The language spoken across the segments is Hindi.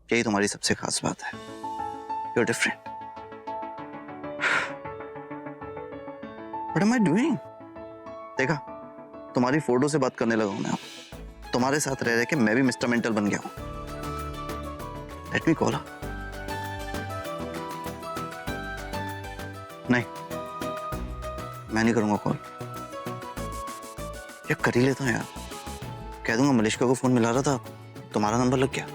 यही तुम्हारी सबसे खास बात है। You're different. What am I doing? देखा, तुम्हारी फोटो से बात करने लगा हूं मैं अब। तुम्हारे साथ रह रह के मैं भी मिस्टर मेंटल बन गया हूं। Let me call her. नहीं, मैं नहीं करूंगा कॉल। ये कर ही लेता हूं यार। कह दूंगा मलिश्का को फोन मिला रहा था, तुम्हारा नंबर लग गया।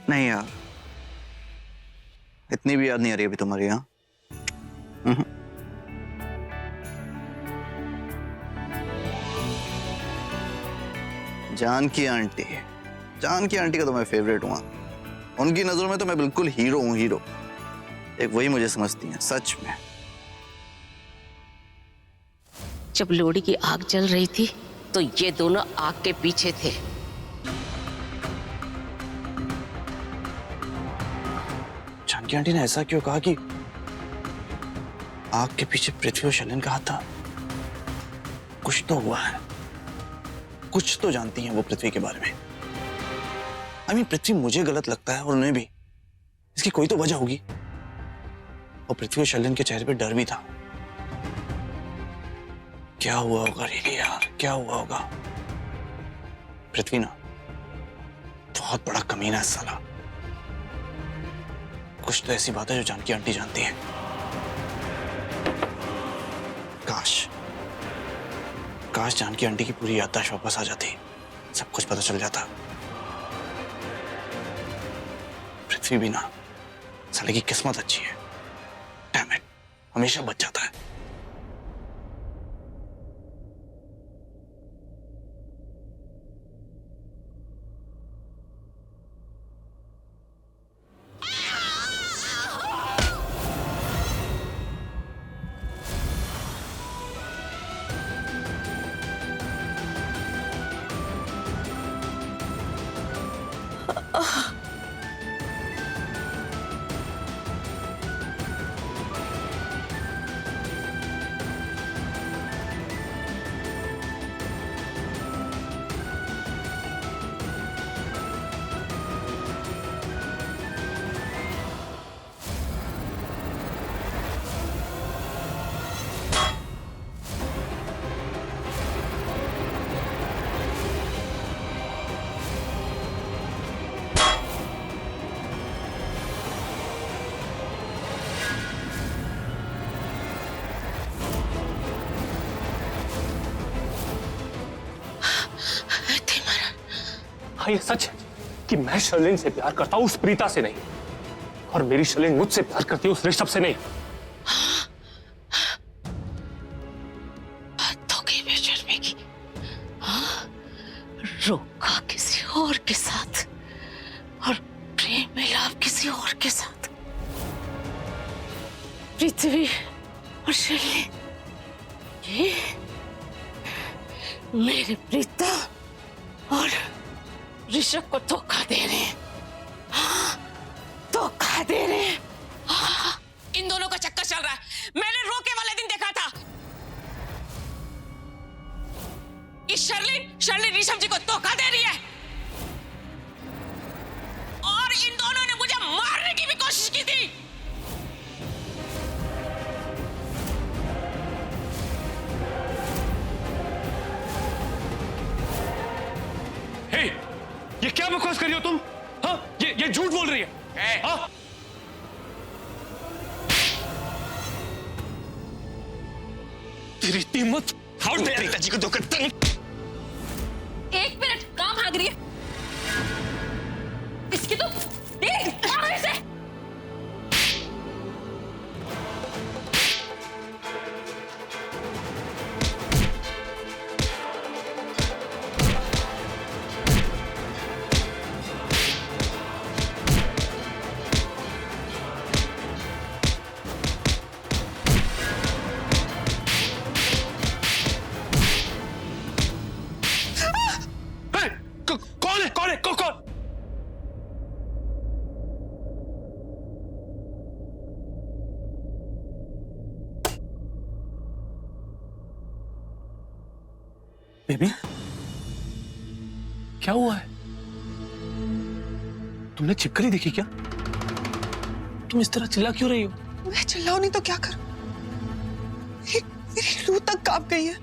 नहीं यार, इतनी भी याद नहीं आ रही अभी तुम्हारी। यहाँ जानकी आंटी, जानकी आंटी का तो मैं फेवरेट हूँ। उनकी नजरों में तो मैं बिल्कुल हीरो हूँ, हीरो। एक वही मुझे समझती हैं सच में। जब लोड़ी की आग जल रही थी तो ये दोनों आग के पीछे थे। जानकी आंटी ने ऐसा क्यों कहा कि आग के पीछे पृथ्वी और शैलेन का हाथ था? कुछ तो हुआ है, कुछ तो जानती हैं वो पृथ्वी के बारे में। पृथ्वी मुझे गलत लगता है और उन्हें भी। इसकी कोई तो वजह होगी। और पृथ्वी और शैलेन के चेहरे पे डर भी था। क्या हुआ होगा रिली यार, क्या हुआ होगा? पृथ्वी ना बहुत बड़ा कमीना है साला। कुछ तो ऐसी बात है जो जानकी आंटी जानती है। काश काश जानकी आंटी की पूरी याददाश्त वापस आ जाती, सब कुछ पता चल जाता। पृथ्वी भी ना, साले की किस्मत अच्छी है। डैम इट, हमेशा बच जाता है। हाँ, ये सच है कि मैं शर्लिन से प्यार करता हूँ, उस प्रीता से नहीं। और मेरी शर्लिन मुझसे प्यार करती है, उस ऋषभ से नहीं। धोखे बेशर्मी की। रोका किसी और के साथ और प्रेम मिलाप किसी और के साथ। पृथ्वी और शर्लिन, ये मेरे प्रीता और ऋषभ को धोखा दे रहे हैं। धोखा दे रहे हैं। इन दोनों का चक्कर चल रहा है। मैंने रोके वाले दिन देखा था। इस शर्लिन ऋषभ जी को धोखा दे रही है और इन दोनों ने मुझे मारने की भी कोशिश की थी। हे, ये क्या बकवास कर रही हो तुम? हाँ, ये झूठ बोल रही है। हाँ? तेरी हिम्मत! हाउ डेयर पिताजी को धोखा देने! एक मिनट, कहां भाग रही है? इसकी तो देख, मारो इसे। कौन है? कौन? बेबी, क्या हुआ है? तुमने छिपकली देखी क्या? तुम इस तरह चिल्ला क्यों रही हो? मैं चिल्लाऊं नहीं तो क्या करूं? मेरी रूह तक कांप गई है।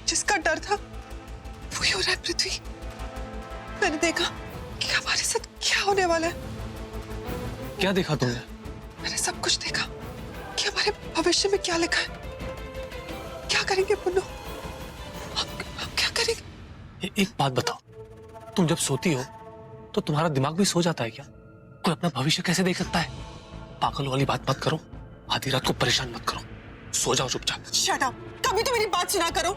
जिसका डर था वही हो रहा है पृथ्वी। मैंने देखा कि हमारे साथ क्या होने वाला है। क्या देखा तुमने? मैंने सब कुछ देखा कि हमारे भविष्य में क्या लिखा है। क्या करेंगे पुन्नू? हम क्या करेंगे? एक बात बताओ, तुम जब सोती हो तो तुम्हारा दिमाग भी सो जाता है क्या? कोई अपना भविष्य कैसे देख सकता है? पागल वाली बात मत करो, आधी रात को परेशान मत करो, सो जाओ चुपचाप। शट अप, कभी तो मेरी बात सुना करो।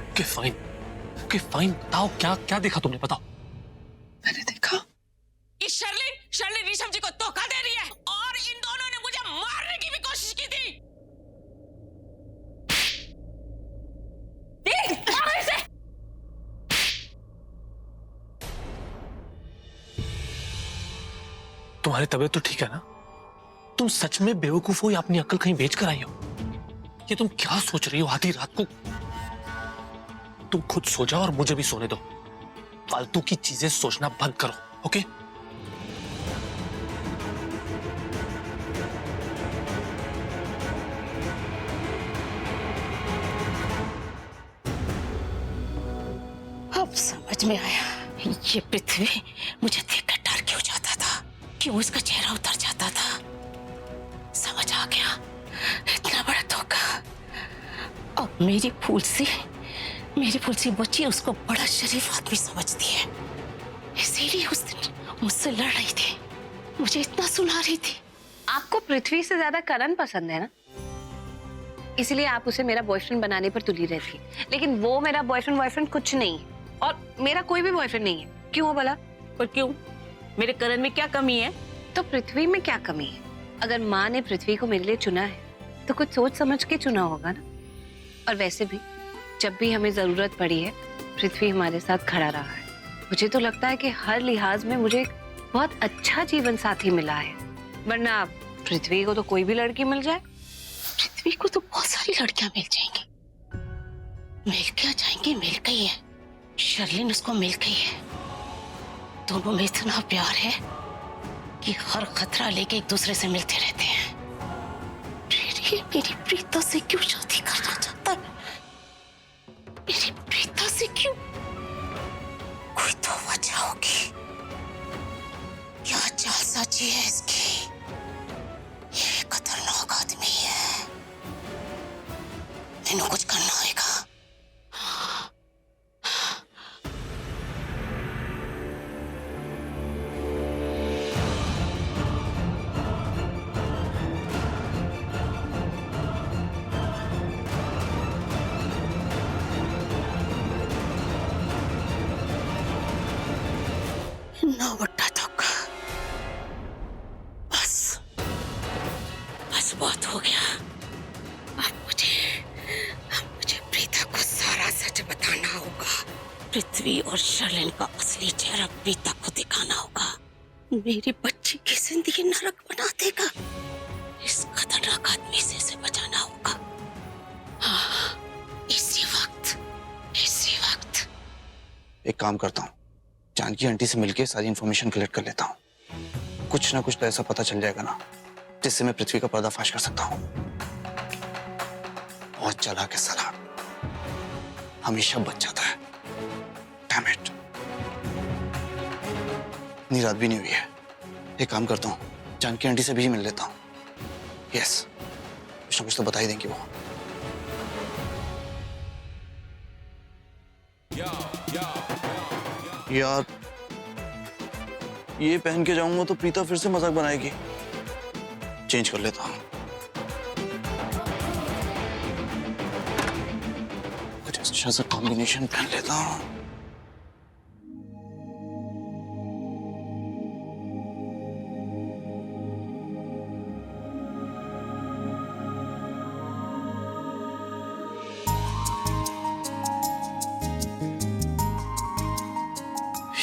ओके फाइन, बताओ क्या क्या देखा तुमने, बताओ। मैंने देखा इस शर्लिन ऋषभ जी को धोखा दे रही है और इन दोनों ने मुझे मारने की भी कोशिश की थी। भागो इसे। तुम्हारी तबीयत तो ठीक है ना? तुम सच में बेवकूफ हो या अपनी अक्ल कहीं बेच कर आई हो? ये तुम क्या सोच रही हो आधी रात को? तुम खुद सो जाओ और मुझे भी सोने दो। फालतू की चीजें सोचना बंद करो, ओके? अब समझ में आया, ये पृथ्वी मुझे देखकर डर क्यों जाता था, क्यों इसका चेहरा उतर जाता था। समझ आ गया, इतना बड़ा धोखा। अब मेरी फूल सी बच्ची उसको बड़ा शरीफ आदमी समझती है, इसीलिए उस दिन मुझसे लड़ रही थी, मुझे इतना सुना रही थी। आपको पृथ्वी से ज्यादा करण पसंद है ना, इसलिए आप उसे मेरा बॉयफ्रेंड बनाने पर तुली रहती। लेकिन वो मेरा बॉयफ्रेंड कुछ नहीं है, और मेरा कोई भी बॉयफ्रेंड नहीं है। क्यों हो भला? पर क्यों? मेरे करण में क्या कमी है? तो पृथ्वी में क्या कमी है? अगर माँ ने पृथ्वी को मेरे लिए चुना है तो कुछ सोच समझ के चुना होगा ना। और वैसे भी जब भी हमें जरूरत पड़ी है पृथ्वी हमारे साथ खड़ा रहा है। मुझे तो लगता है कि हर लिहाज में मुझे एक बहुत अच्छा जीवन साथी मिला है, वरना पृथ्वी को तो कोई भी लड़की मिल जाए। पृथ्वी को तो बहुत सारी लड़कियां मिल जाएंगी, मिल गई है। शर्लिन उसको मिल गई है। दोनों में इतना प्यार है कि हर खतरा लेके एक दूसरे से मिलते रहते हैं। फिर ये मेरी प्रीता से क्यों शादी करना चाहता है? मेरी प्रीता से क्यों? कोई तो वजह होगी। क्या चाल साची है इसकी? ये खतरनाक आदमी है, इन्हें कुछ करना होगा। ना बट्टा धोखा, बस बहुत हो गया। अब मुझे प्रीता को सारा सच बताना होगा। पृथ्वी और शर्लिन का असली चेहरा प्रीता को दिखाना होगा। मेरी बच्ची की जिंदगी नरक बना देगा। इस खतरनाक आदमी से इसे बचाना होगा। हाँ, इसी वक्त। एक काम करता हूँ, जानकी आंटी से मिलके सारी इंफॉर्मेशन कलेक्ट कर लेता हूँ। कुछ ना कुछ तो ऐसा पता चल जाएगा ना जिससे मैं पृथ्वी का पर्दाफाश कर सकता हूँ। बहुत चालाक है साला, हमेशा बच जाता है। डैम इट, इतनी रात भी नहीं हुई है। एक काम करता हूँ, जानकी आंटी से भी मिल लेता हूँ। यस, कुछ ना कुछ तो बता ही देंगी वो। यार ये पहन के जाऊंगा तो प्रीता फिर से मजाक बनाएगी। चेंज कर लेता हूं, कुछ अच्छा सा कॉम्बिनेशन पहन लेता हूं।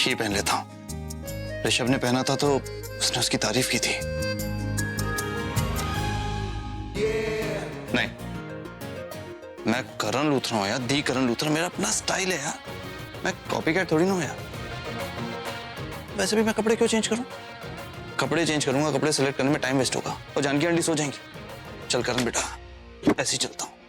ये पहन लेता हूं। ऋषभ ने पहना था तो उसने उसकी तारीफ की थी। नहीं, मैं करण लूथरा हूं यार, दी करण लूथरा। मेरा अपना स्टाइल है यार, मैं कॉपी कैट थोड़ी ना हूं यार। वैसे भी मैं कपड़े क्यों चेंज करूं? कपड़े चेंज करूंगा, कपड़े सेलेक्ट करने में टाइम वेस्ट होगा और जानकी आंटी सो जाएंगी। चल करण बेटा, ऐसे ही चलता हूं।